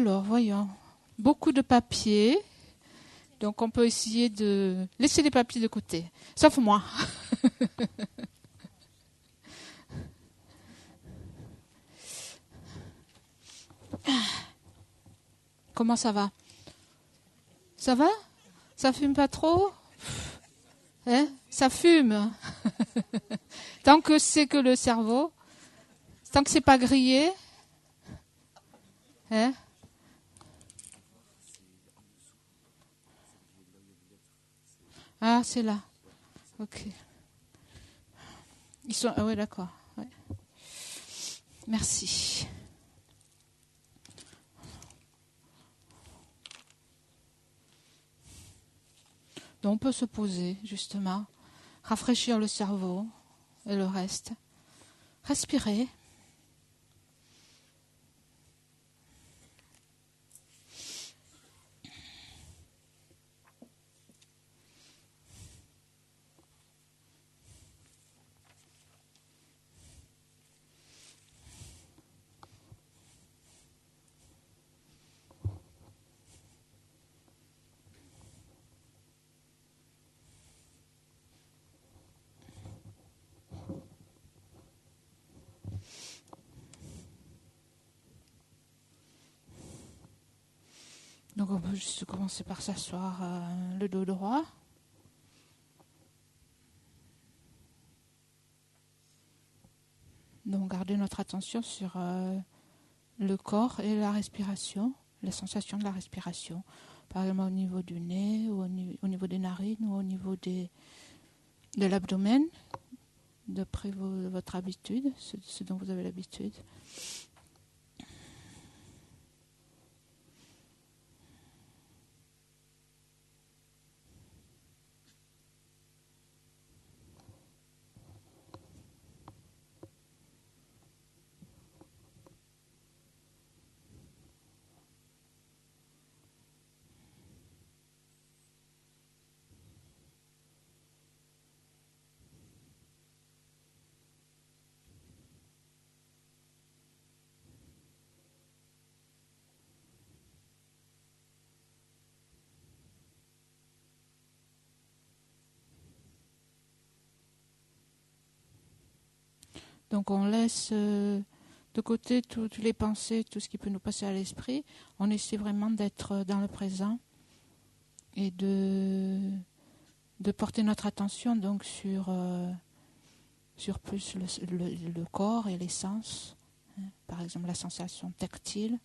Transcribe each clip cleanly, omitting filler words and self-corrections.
Alors, voyons. Beaucoup de papiers. Donc, on peut essayer de laisser les papiers de côté. Sauf moi. Comment ça va? Ça va? Ça fume pas trop? Hein? Ça fume. Tant que c'est que le cerveau, tant que c'est pas grillé. Hein? Ah, c'est là. Ok. Ils sont. Ah oui, d'accord. Ouais. Merci. Donc on peut se poser, justement, rafraîchir le cerveau et le reste. Respirer. Donc on peut juste commencer par s'asseoir le dos droit. Donc garder notre attention sur le corps et la respiration, les sensations de la respiration. Par exemple au niveau du nez, ou au niveau des narines, ou au niveau de l'abdomen, d'après votre habitude, ce dont vous avez l'habitude. Donc on laisse de côté toutes les pensées, tout ce qui peut nous passer à l'esprit. On essaie vraiment d'être dans le présent et de porter notre attention donc sur plus le corps et les sens. Hein. Par exemple la sensation tactile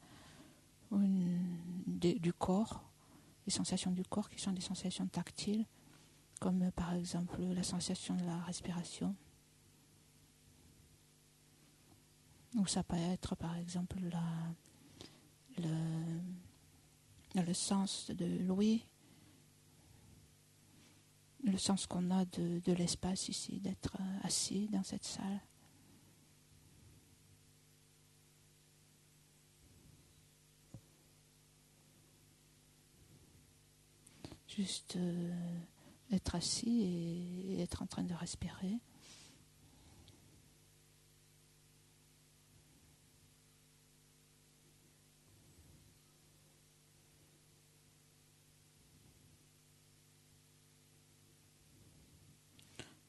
du corps, les sensations du corps qui sont des sensations tactiles, comme par exemple la sensation de la respiration. Ou ça peut être par exemple le sens de l'ouïe, le sens qu'on a de l'espace ici, d'être assis dans cette salle. Juste être assis et être en train de respirer.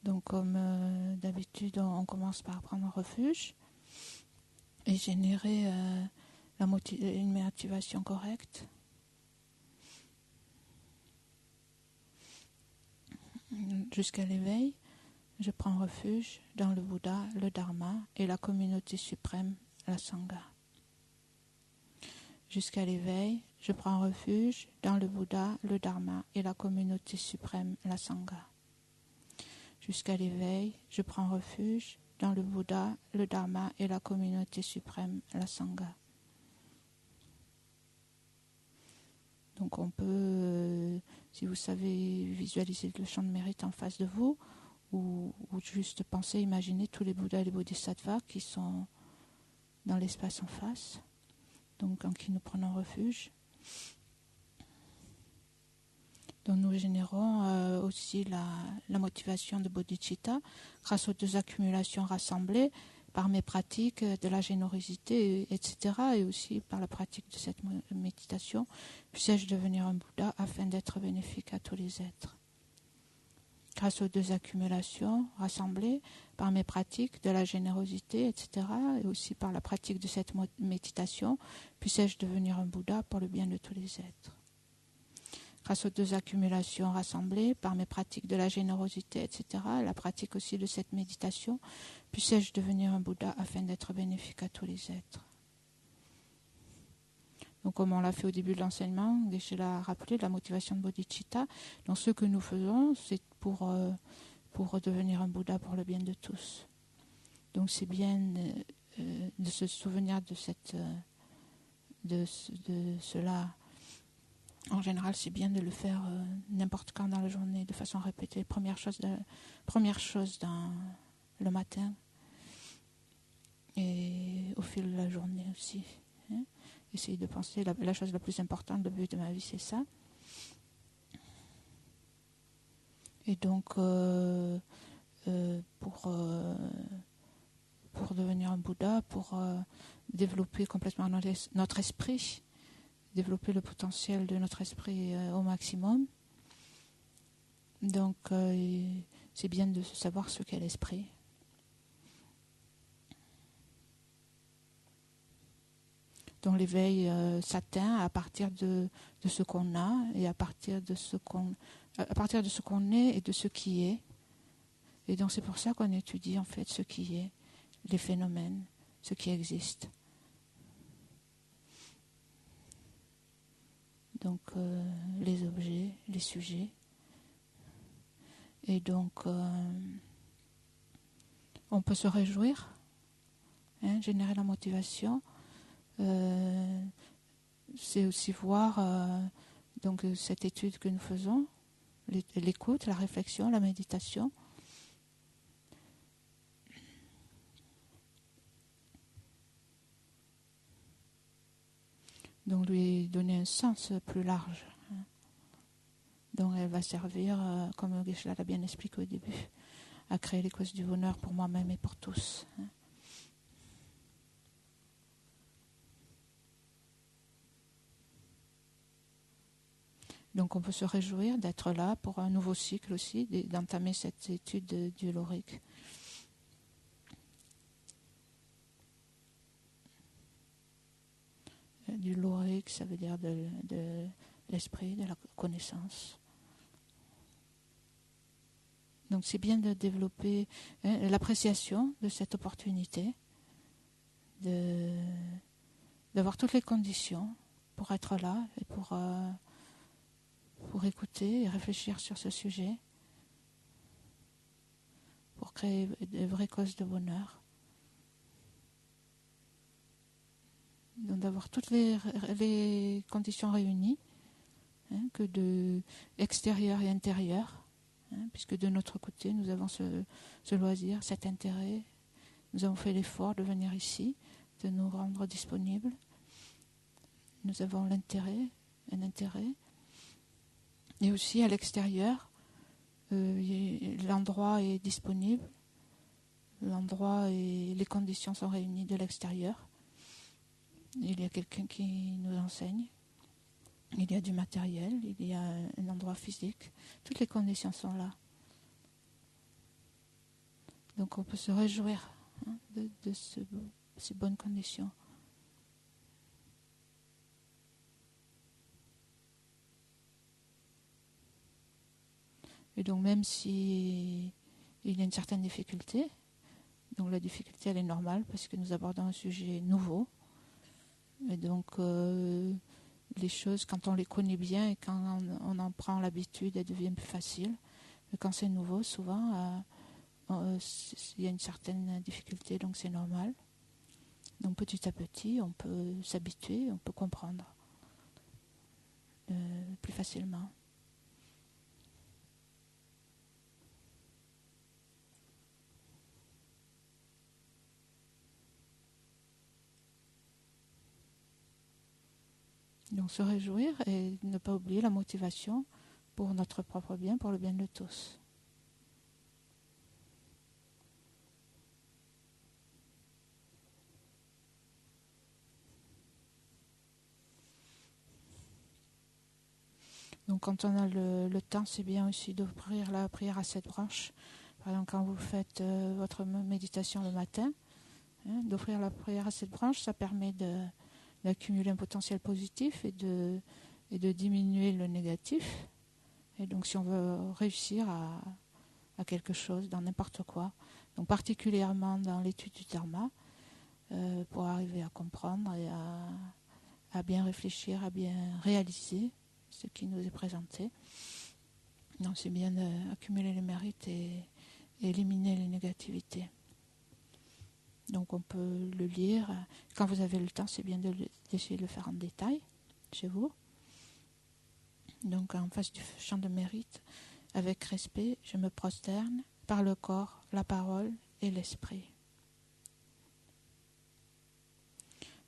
Donc comme d'habitude, on commence par prendre refuge et générer une motivation correcte. Jusqu'à l'éveil, je prends refuge dans le Bouddha, le Dharma et la communauté suprême, la Sangha. Jusqu'à l'éveil, je prends refuge dans le Bouddha, le Dharma et la communauté suprême, la Sangha. Jusqu'à l'éveil, je prends refuge dans le Bouddha, le Dharma et la communauté suprême, la Sangha. Donc on peut, si vous savez visualiser le champ de mérite en face de vous, ou juste penser, imaginer tous les Bouddhas et les Bodhisattvas qui sont dans l'espace en face, donc en qui nous prenons refuge. Donc nous générons aussi la motivation de bodhicitta grâce aux deux accumulations rassemblées par mes pratiques de la générosité, etc., et aussi par la pratique de cette méditation, puisse-je devenir un Bouddha afin d'être bénéfique à tous les êtres. Grâce aux deux accumulations rassemblées par mes pratiques de la générosité, etc., et aussi par la pratique de cette méditation, puisse-je devenir un Bouddha pour le bien de tous les êtres. Grâce aux deux accumulations rassemblées par mes pratiques de la générosité, etc., et la pratique aussi de cette méditation, puisse-je devenir un Bouddha afin d'être bénéfique à tous les êtres. Donc, comme on l'a fait au début de l'enseignement, je l'ai rappelé, la motivation de bodhicitta. Donc, ce que nous faisons, c'est pour devenir un Bouddha pour le bien de tous. Donc, c'est bien de se souvenir de cela. En général, c'est bien de le faire n'importe quand dans la journée, de façon répétée. Première chose dans le matin et au fil de la journée aussi. Hein. Essayer de penser, la chose la plus importante, le but de ma vie, c'est ça. Et donc, pour devenir un Bouddha, pour développer complètement notre esprit, développer le potentiel de notre esprit au maximum. Donc, c'est bien de savoir ce qu'est l'esprit. Donc l'éveil s'atteint à partir de ce qu'on a et à partir de ce qu'on est et de ce qui est. Et donc c'est pour ça qu'on étudie en fait ce qui est, les phénomènes, ce qui existe. Donc les objets, les sujets. Et donc on peut se réjouir, générer la motivation. C'est aussi voir donc cette étude que nous faisons, l'écoute, la réflexion, la méditation. Donc lui donner un sens plus large. Donc elle va servir, comme Geshe-la l'a bien expliqué au début, à créer les causes du bonheur pour moi-même et pour tous. Donc on peut se réjouir d'être là pour un nouveau cycle aussi, d'entamer cette étude du Lorique. Du Lorique, ça veut dire de l'esprit, de la connaissance. Donc c'est bien de développer l'appréciation de cette opportunité, d'avoir toutes les conditions pour être là et pour écouter et réfléchir sur ce sujet, pour créer de vraies causes de bonheur. Donc d'avoir toutes les conditions réunies, que de extérieur et intérieur, puisque de notre côté, nous avons ce loisir, cet intérêt. Nous avons fait l'effort de venir ici, de nous rendre disponibles. Nous avons un intérêt. Et aussi à l'extérieur, l'endroit est disponible. L'endroit et les conditions sont réunies de l'extérieur. Il y a quelqu'un qui nous enseigne. Il y a du matériel, il y a un endroit physique. Toutes les conditions sont là. Donc on peut se réjouir de ces bonnes conditions. Et donc même si il y a une certaine difficulté, donc la difficulté elle est normale parce que nous abordons un sujet nouveau. Et donc les choses, quand on les connaît bien et quand on en prend l'habitude, elles deviennent plus faciles. Mais quand c'est nouveau, souvent, il y a une certaine difficulté, donc c'est normal. Donc petit à petit, on peut s'habituer, on peut comprendre plus facilement. Donc se réjouir et ne pas oublier la motivation pour notre propre bien, pour le bien de tous. Donc quand on a le temps, c'est bien aussi d'offrir la prière à 7 branches. Par exemple, quand vous faites votre méditation le matin, d'offrir la prière à 7 branches, ça permet d'accumuler un potentiel positif et de diminuer le négatif. Et donc si on veut réussir à quelque chose, dans n'importe quoi, donc particulièrement dans l'étude du dharma, pour arriver à comprendre et à bien réfléchir, à bien réaliser ce qui nous est présenté. Donc c'est bien d'accumuler les mérites et éliminer les négativités. Donc on peut le lire. Quand vous avez le temps, c'est bien d'essayer de le faire en détail chez vous. Donc en face du champ de mérite, avec respect, je me prosterne par le corps, la parole et l'esprit.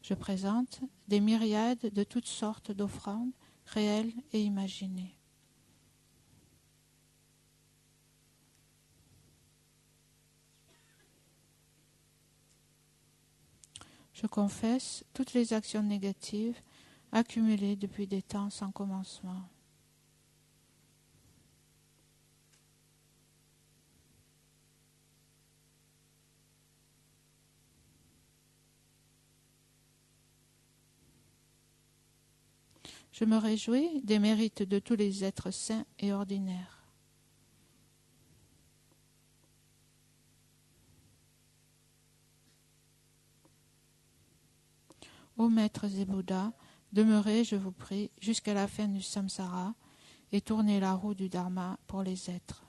Je présente des myriades de toutes sortes d'offrandes réelles et imaginées. Je confesse toutes les actions négatives accumulées depuis des temps sans commencement. Je me réjouis des mérites de tous les êtres saints et ordinaires. Ô maîtres et Bouddhas, demeurez, je vous prie, jusqu'à la fin du samsara et tournez la roue du dharma pour les êtres.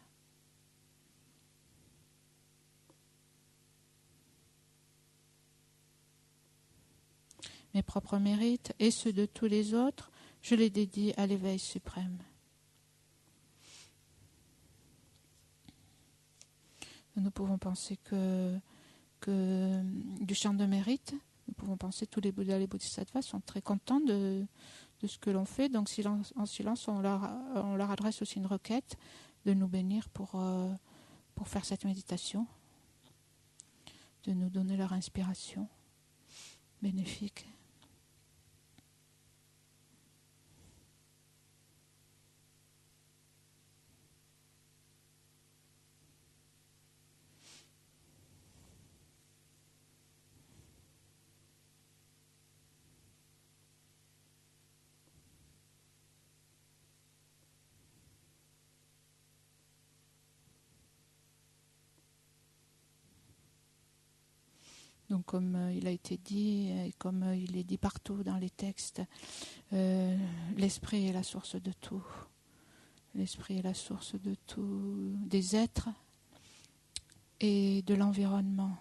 Mes propres mérites et ceux de tous les autres, je les dédie à l'éveil suprême. Nous pouvons penser que du champ de mérite, nous pouvons penser que tous les Bouddhas et les Bodhisattvas sont très contents de ce que l'on fait. Donc en silence, on leur adresse aussi une requête de nous bénir pour faire cette méditation, de nous donner leur inspiration bénéfique. Donc comme il a été dit, et comme il est dit partout dans les textes, l'esprit est la source de tout. L'esprit est la source de tout, des êtres et de l'environnement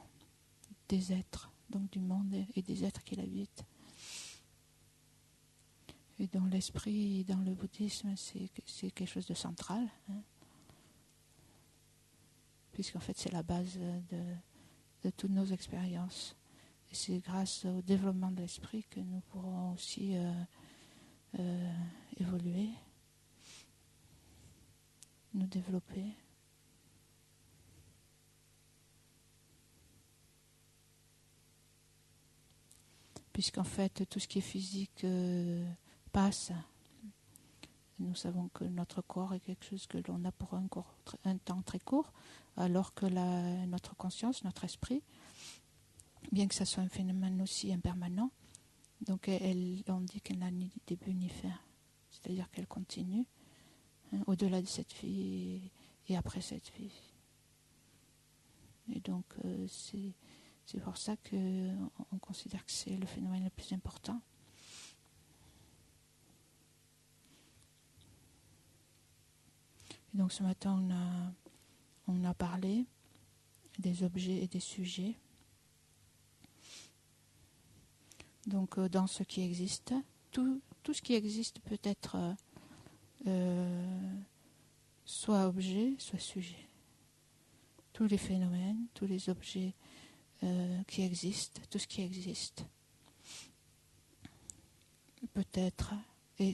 des êtres, donc du monde et des êtres qui l'habitent. Et dans l'esprit, dans le bouddhisme, c'est quelque chose de central, puisqu'en fait c'est la base de toutes nos expériences. Et c'est grâce au développement de l'esprit que nous pourrons aussi évoluer, nous développer. Puisqu'en fait, tout ce qui est physique passe. Nous savons que notre corps est quelque chose que l'on a pour un temps très court, alors que notre conscience, notre esprit, bien que ça soit un phénomène aussi impermanent, donc on dit qu'elle n'a ni début ni fin. C'est-à-dire qu'elle continue au-delà de cette vie et après cette vie. Et donc c'est pour ça qu'on considère que c'est le phénomène le plus important. Et donc ce matin, on a parlé des objets et des sujets. Donc dans ce qui existe, tout ce qui existe peut être soit objet, soit sujet. Tous les phénomènes, tous les objets qui existent, tout ce qui existe peut être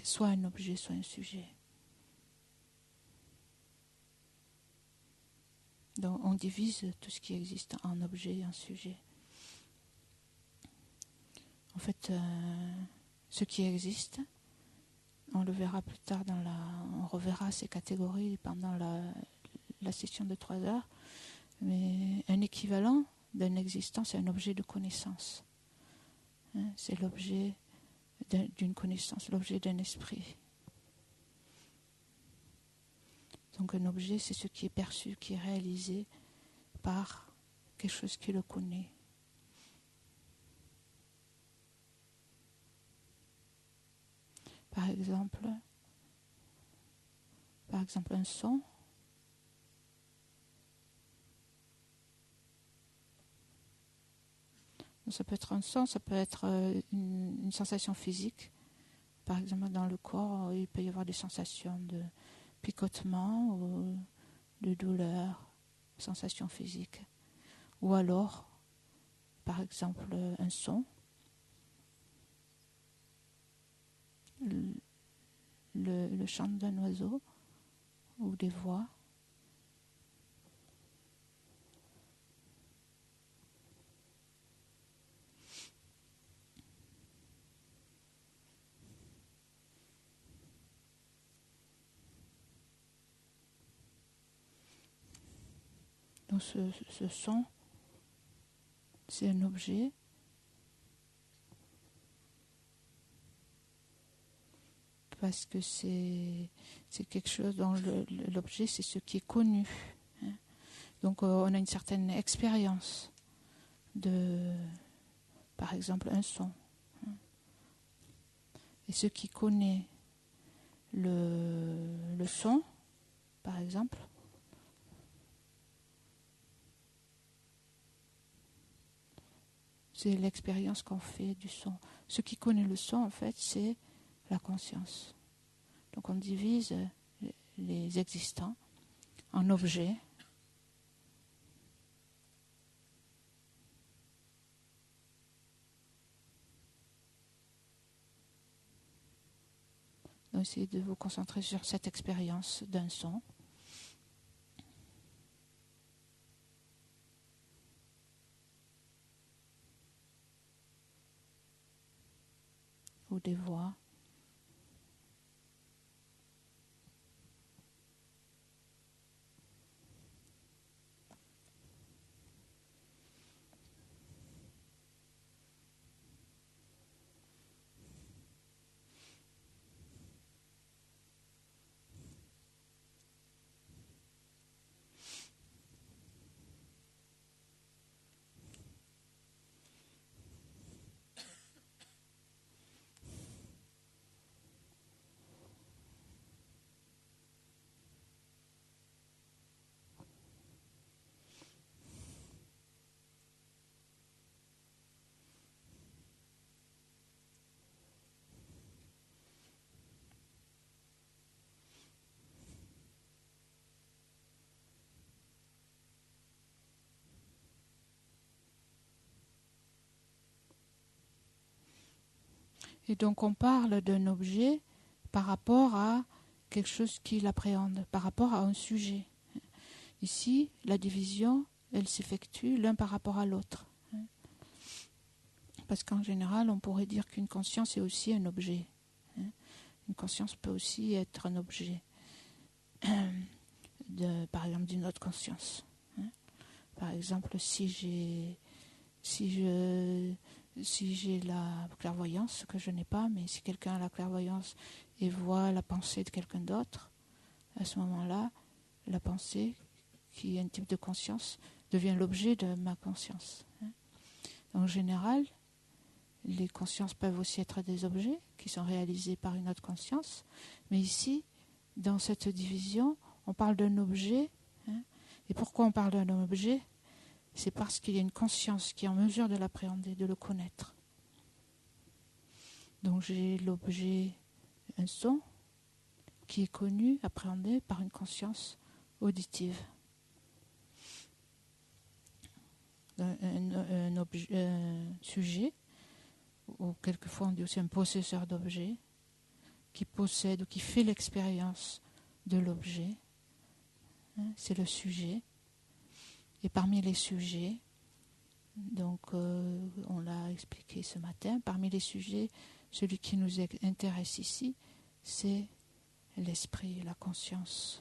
soit un objet, soit un sujet. Donc on divise tout ce qui existe en objet et en sujet. En fait, ce qui existe, on le verra plus tard, on reverra ces catégories pendant la session de 3 heures, mais un équivalent d'une existence est un objet de connaissance. C'est l'objet d'une connaissance, l'objet d'un esprit. Donc un objet, c'est ce qui est perçu, qui est réalisé par quelque chose qui le connaît. Par exemple, un son. Ça peut être un son, ça peut être une sensation physique. Par exemple, dans le corps, il peut y avoir des sensations de picotement ou de douleur, sensations physiques. Ou alors, par exemple, un son. Le chant d'un oiseau ou des voix. Donc ce son, c'est un objet. Parce que c'est quelque chose dont l'objet, c'est ce qui est connu. Donc on a une certaine expérience de, par exemple, un son. Et ce qui connaît le son, par exemple, c'est l'expérience qu'on fait du son. Ce qui connaît le son, en fait, c'est la conscience. Donc on divise les existants en objets. Donc essayez de vous concentrer sur cette expérience d'un son. Ou des voix. Et donc on parle d'un objet par rapport à quelque chose qui l'appréhende, par rapport à un sujet. Ici, la division, elle s'effectue l'un par rapport à l'autre. Parce qu'en général, on pourrait dire qu'une conscience est aussi un objet. Une conscience peut aussi être un objet, par exemple, d'une autre conscience. Par exemple, si j'ai la clairvoyance, que je n'ai pas, mais si quelqu'un a la clairvoyance et voit la pensée de quelqu'un d'autre, à ce moment-là, la pensée, qui est un type de conscience, devient l'objet de ma conscience. En général, les consciences peuvent aussi être des objets qui sont réalisés par une autre conscience, mais ici, dans cette division, on parle d'un objet. Et pourquoi on parle d'un objet ? C'est parce qu'il y a une conscience qui est en mesure de l'appréhender, de le connaître. Donc j'ai l'objet, un son, qui est connu, appréhendé par une conscience auditive. Un sujet, ou quelquefois on dit aussi un possesseur d'objet, qui possède ou qui fait l'expérience de l'objet. C'est le sujet. Et parmi les sujets, donc on l'a expliqué ce matin, parmi les sujets, celui qui nous intéresse ici, c'est l'esprit, la conscience.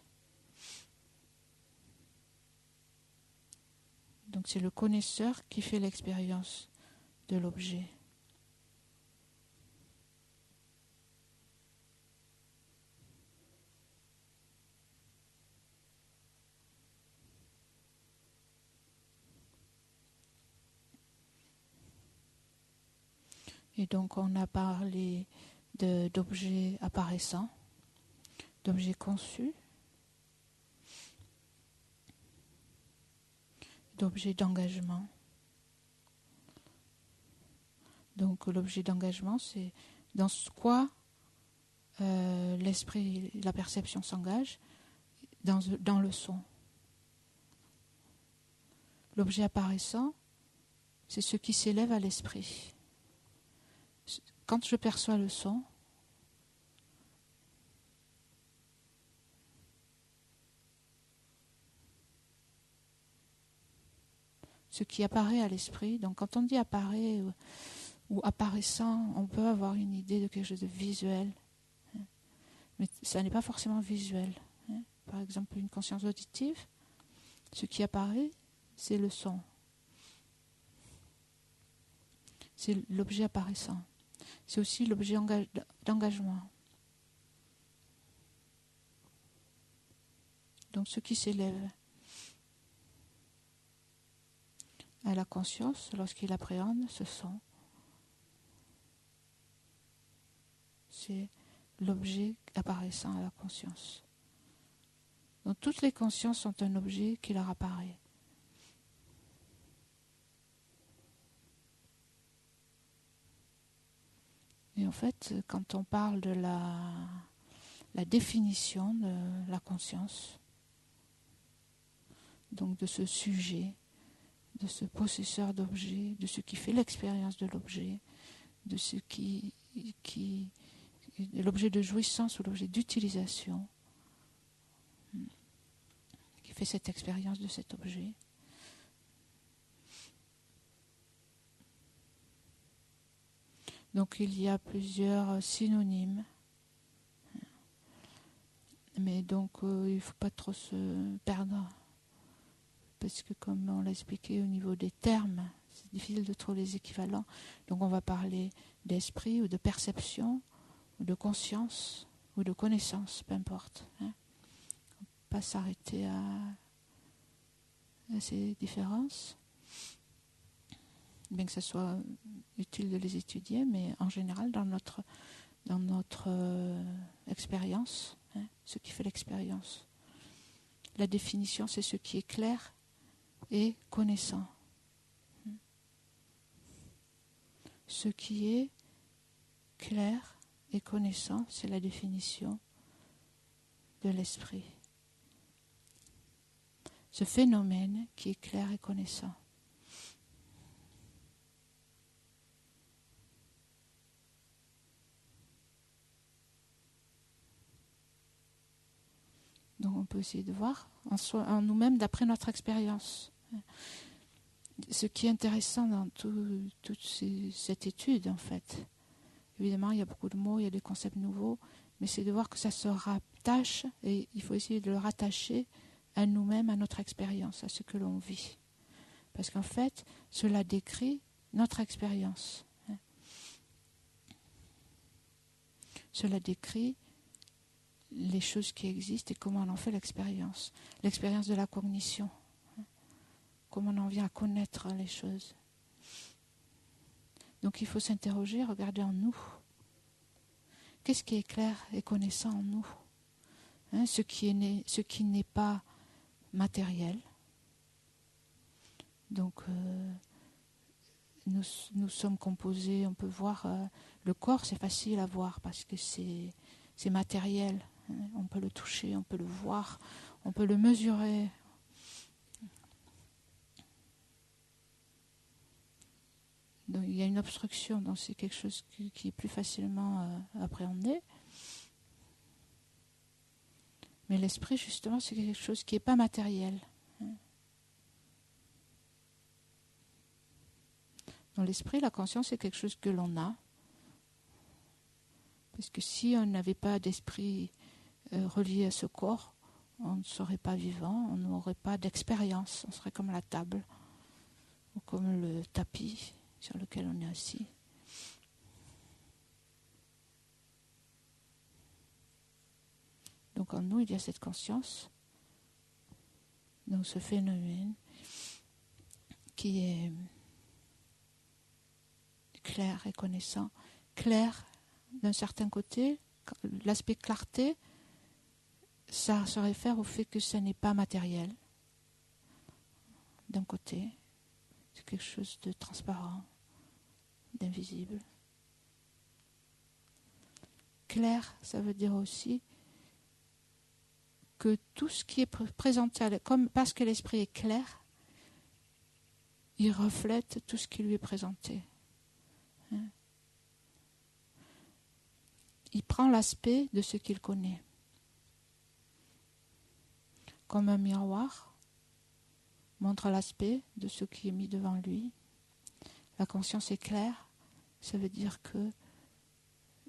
Donc c'est le connaisseur qui fait l'expérience de l'objet. Et donc on a parlé d'objets apparaissants, d'objets conçus, d'objets d'engagement. Donc l'objet d'engagement, c'est dans quoi l'esprit, la perception s'engage, dans le son. L'objet apparaissant, c'est ce qui s'élève à l'esprit. Quand je perçois le son, ce qui apparaît à l'esprit, donc quand on dit apparaît ou apparaissant, on peut avoir une idée de quelque chose de visuel, mais ça n'est pas forcément visuel. Par exemple, une conscience auditive, ce qui apparaît, c'est le son. C'est l'objet apparaissant. C'est aussi l'objet d'engagement. Donc ce qui s'élève à la conscience lorsqu'il appréhende ce son, c'est l'objet apparaissant à la conscience. Donc toutes les consciences sont un objet qui leur apparaît. Et en fait, quand on parle de la définition de la conscience, donc de ce sujet, de ce possesseur d'objet, de ce qui fait l'expérience de l'objet, de ce qui est l'objet de jouissance ou l'objet d'utilisation, qui fait cette expérience de cet objet. Donc il y a plusieurs synonymes. Mais donc il ne faut pas trop se perdre. Parce que comme on l'a expliqué au niveau des termes, c'est difficile de trouver les équivalents. Donc on va parler d'esprit ou de perception, ou de conscience, ou de connaissance, peu importe. Pas s'arrêter à ces différences. Bien que ce soit utile de les étudier, mais en général, dans notre expérience, ce qui fait l'expérience. La définition, c'est ce qui est clair et connaissant. Ce qui est clair et connaissant, c'est la définition de l'esprit. Ce phénomène qui est clair et connaissant. Donc on peut essayer de voir en nous-mêmes d'après notre expérience. Ce qui est intéressant dans toute cette étude, en fait, évidemment il y a beaucoup de mots, il y a des concepts nouveaux, mais c'est de voir que ça se rattache, et il faut essayer de le rattacher à nous-mêmes, à notre expérience, à ce que l'on vit. Parce qu'en fait, cela décrit notre expérience. Cela décrit les choses qui existent et comment on en fait l'expérience. L'expérience de la cognition. Comment on en vient à connaître les choses. Donc il faut s'interroger, regarder en nous. Qu'est-ce qui est clair et connaissant en nous, ce qui n'est pas matériel. Donc nous sommes composés, on peut voir, le corps c'est facile à voir parce que c'est matériel. On peut le toucher, on peut le voir, on peut le mesurer. Donc il y a une obstruction, donc c'est quelque chose qui est plus facilement appréhendé. Mais l'esprit, justement, c'est quelque chose qui n'est pas matériel. Dans l'esprit, la conscience, c'est quelque chose que l'on a. Parce que si on n'avait pas d'esprit relié à ce corps, on ne serait pas vivant, on n'aurait pas d'expérience, on serait comme la table ou comme le tapis sur lequel on est assis. Donc en nous, il y a cette conscience, donc ce phénomène qui est clair et connaissant. Clair d'un certain côté, l'aspect clarté, ça se réfère au fait que ce n'est pas matériel. D'un côté, c'est quelque chose de transparent, d'invisible. Clair, ça veut dire aussi que tout ce qui est présenté, comme parce que l'esprit est clair, il reflète tout ce qui lui est présenté. Il prend l'aspect de ce qu'il connaît. Comme un miroir montre l'aspect de ce qui est mis devant lui. La conscience est claire, ça veut dire que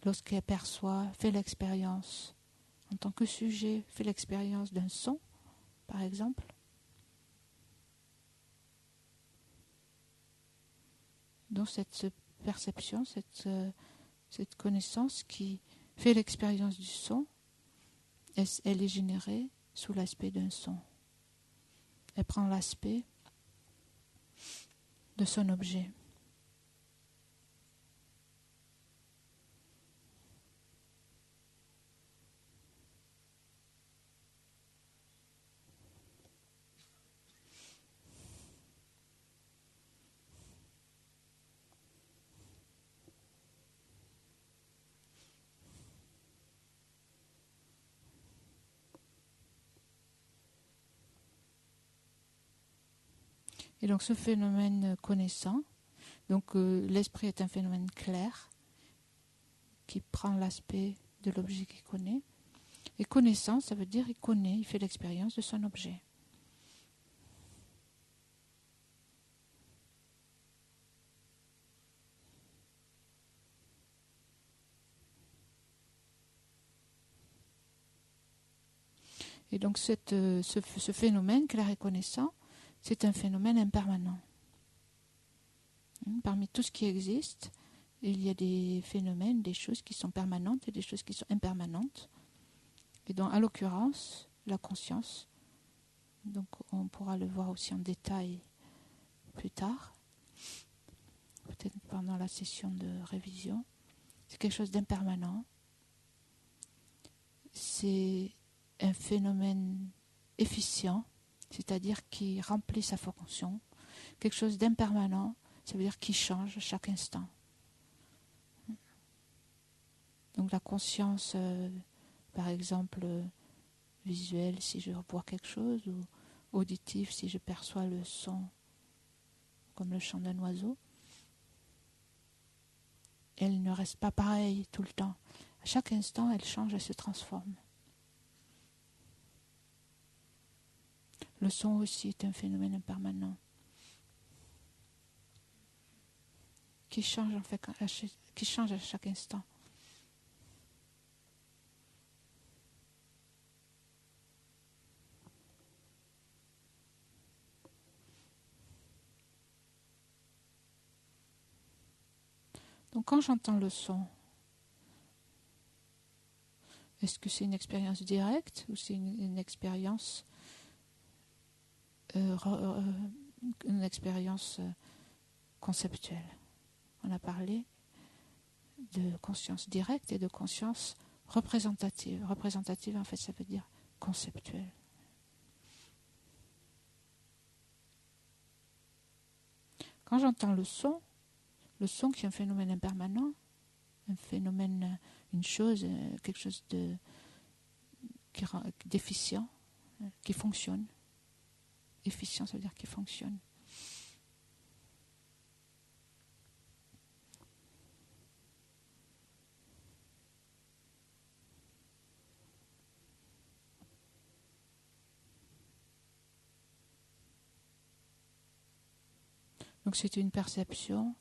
lorsqu'elle perçoit, fait l'expérience, en tant que sujet, fait l'expérience d'un son, par exemple, donc cette perception, cette connaissance qui fait l'expérience du son, elle est générée sous l'aspect d'un son. Elle prend l'aspect de son objet. Et donc ce phénomène connaissant, donc l'esprit est un phénomène clair qui prend l'aspect de l'objet qu'il connaît. Et connaissant, ça veut dire il connaît, il fait l'expérience de son objet. Et donc ce phénomène clair et connaissant, c'est un phénomène impermanent. Parmi tout ce qui existe, il y a des phénomènes, des choses qui sont permanentes et des choses qui sont impermanentes. Et donc, en l'occurrence, la conscience, donc on pourra le voir aussi en détail plus tard, peut-être pendant la session de révision, c'est quelque chose d'impermanent. C'est un phénomène efficient, c'est-à-dire qui remplit sa fonction. Quelque chose d'impermanent, ça veut dire qui change chaque instant. Donc la conscience, par exemple, visuelle si je vois quelque chose, ou auditive si je perçois le son, comme le chant d'un oiseau, elle ne reste pas pareille tout le temps. À chaque instant, elle change, elle se transforme. Le son aussi est un phénomène impermanent qui change en fait, qui change à chaque instant. Donc quand j'entends le son, est-ce que c'est une expérience directe ou c'est une expérience conceptuelle? On a parlé de conscience directe et de conscience représentative. Représentative, en fait, ça veut dire conceptuelle. Quand j'entends le son qui est un phénomène impermanent, un phénomène, une chose, quelque chose d'efficient, qui fonctionne. Efficient, ça veut dire qui fonctionne. Donc c'est une perception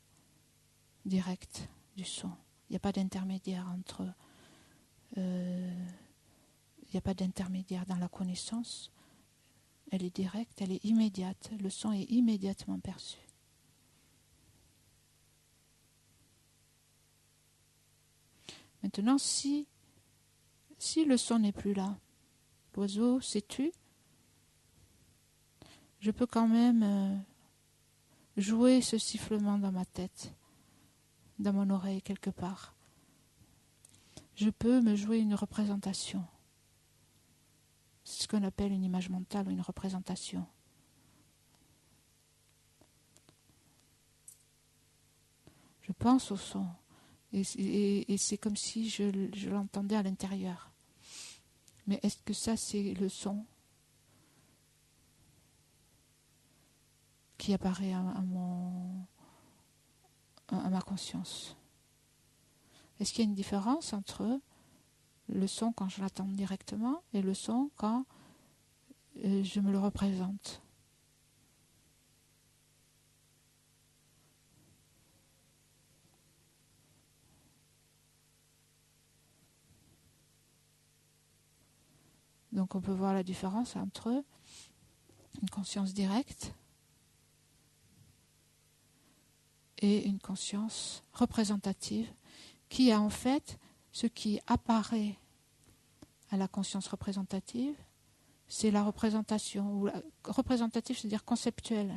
directe du son. Il n'y a pas d'intermédiaire entre Il n'y a pas d'intermédiaire dans la connaissance. Elle est directe, elle est immédiate. Le son est immédiatement perçu. Maintenant, si le son n'est plus là, l'oiseau s'est tu, je peux quand même jouer ce sifflement dans ma tête, dans mon oreille quelque part. Je peux me jouer une représentation. C'est ce qu'on appelle une image mentale ou une représentation. Je pense au son et c'est comme si je l'entendais à l'intérieur. Mais est-ce que ça c'est le son qui apparaît à ma conscience? Est-ce qu'il y a une différence entre le son quand je l'entends directement et le son quand je me le représente? Donc on peut voir la différence entre une conscience directe et une conscience représentative qui a en fait ce qui apparaît à la conscience représentative, c'est la représentation. Représentative, c'est-à-dire conceptuelle.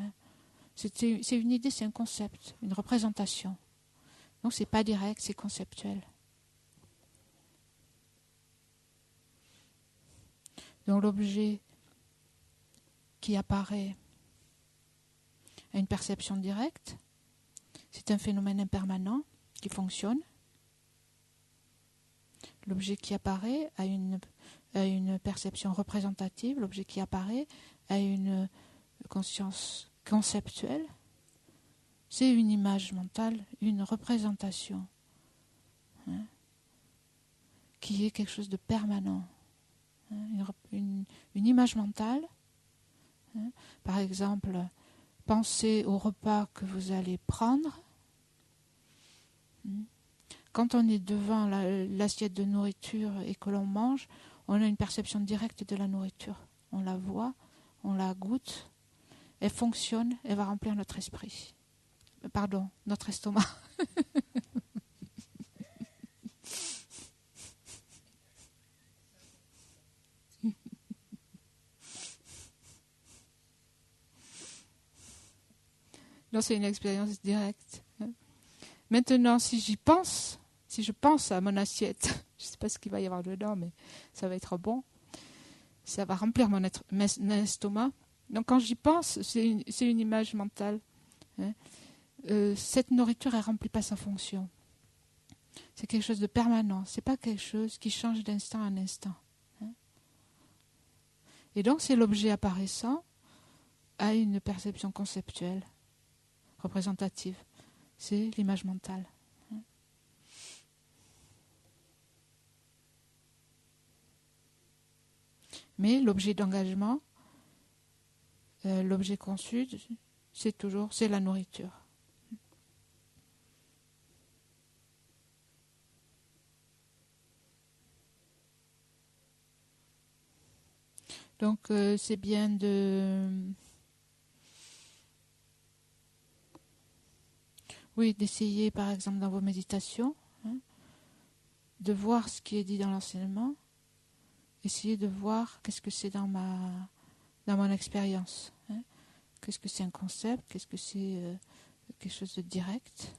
C'est une idée, c'est un concept, une représentation. Donc c'est pas direct, c'est conceptuel. Donc l'objet qui apparaît à une perception directe, c'est un phénomène impermanent qui fonctionne. L'objet qui apparaît à une perception représentative, l'objet qui apparaît à une conscience conceptuelle, c'est une image mentale, une représentation, qui est quelque chose de permanent. Une image mentale, par exemple, pensez au repas que vous allez prendre. Quand on est devant l'assiette de nourriture et que l'on mange, on a une perception directe de la nourriture. On la voit, on la goûte, elle fonctionne, elle va remplir notre esprit. Pardon, notre estomac. Non, c'est une expérience directe. Maintenant, si je pense à mon assiette, je ne sais pas ce qu'il va y avoir dedans, mais ça va être bon. Ça va remplir mon estomac. Donc quand j'y pense, c'est une image mentale. Cette nourriture, elle ne remplit pas sa fonction. C'est quelque chose de permanent. Ce n'est pas quelque chose qui change d'instant en instant. Et donc c'est l'objet apparaissant à une perception conceptuelle, représentative. C'est l'image mentale. Mais l'objet d'engagement, l'objet conçu, c'est la nourriture. Donc c'est bien d'essayer par exemple dans vos méditations, de voir ce qui est dit dans l'enseignement, essayer de voir qu'est-ce que c'est dans mon expérience. Qu'est-ce que c'est un concept, qu'est-ce que c'est quelque chose de direct,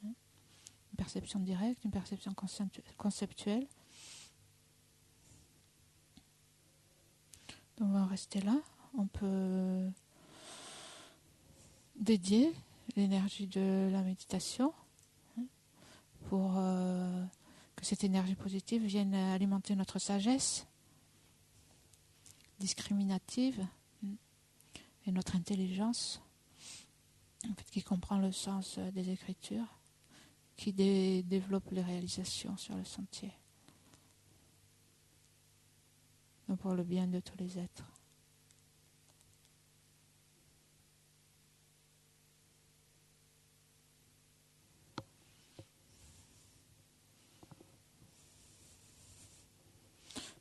une perception directe, une perception conceptuelle. Donc on va en rester là. On peut dédier l'énergie de la méditation pour que cette énergie positive vienne alimenter notre sagesse discriminative et notre intelligence, en fait, qui comprend le sens des Écritures, qui développe les réalisations sur le sentier, donc pour le bien de tous les êtres.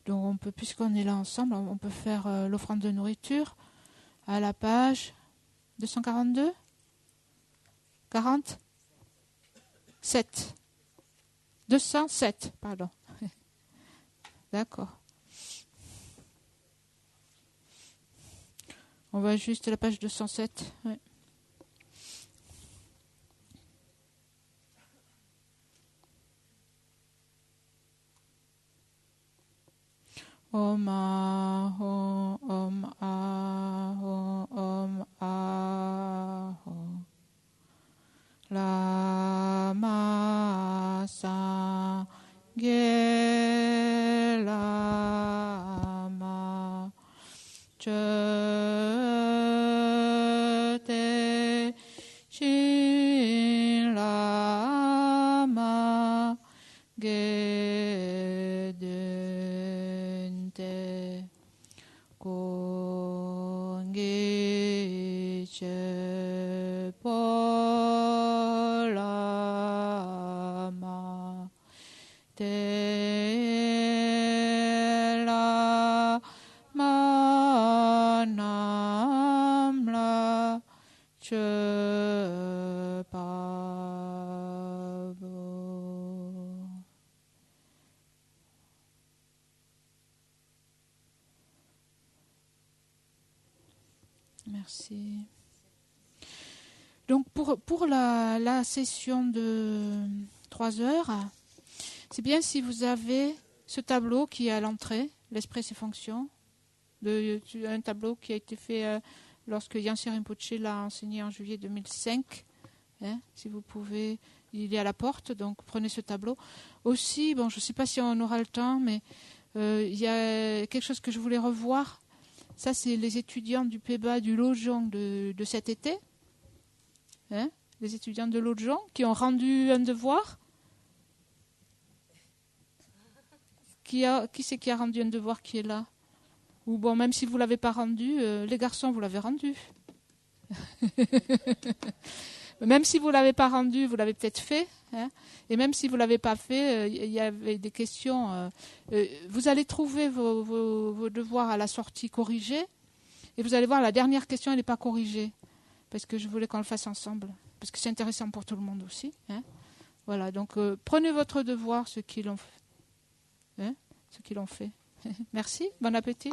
Donc, puisqu'on est là ensemble, on peut faire l'offrande de nourriture à la page 242 47 207, pardon. D'accord. On va juste à la page 207. Ouais. Om Aho, Om Aho, Om Aho. Lama Sangye Lama Chöte Shin Lama Gedente Kongi Chepolama Tela Manamla Chepabo. Merci. Donc pour la session de 3 heures, c'est bien si vous avez ce tableau qui est à l'entrée, l'esprit et ses fonctions, un tableau qui a été fait lorsque Yansi Rinpoche l'a enseigné en juillet 2005. Si vous pouvez, il est à la porte, donc prenez ce tableau. Aussi, bon, je ne sais pas si on aura le temps, mais il y a quelque chose que je voulais revoir. Ça, c'est les étudiants du PEBA du Lojong de cet été. Les étudiants de Lojong qui ont rendu un devoir. Qui c'est qui a rendu un devoir qui est là? Ou bon, même si vous ne l'avez pas rendu, les garçons, vous l'avez rendu. Même si vous ne l'avez pas rendu, vous l'avez peut-être fait. Et même si vous ne l'avez pas fait, il y avait des questions. Vous allez trouver vos devoirs à la sortie corrigés. Et vous allez voir, la dernière question, elle n'est pas corrigée. Parce que je voulais qu'on le fasse ensemble. Parce que c'est intéressant pour tout le monde aussi. Voilà, donc prenez votre devoir, ceux qui l'ont fait. Merci, bon appétit.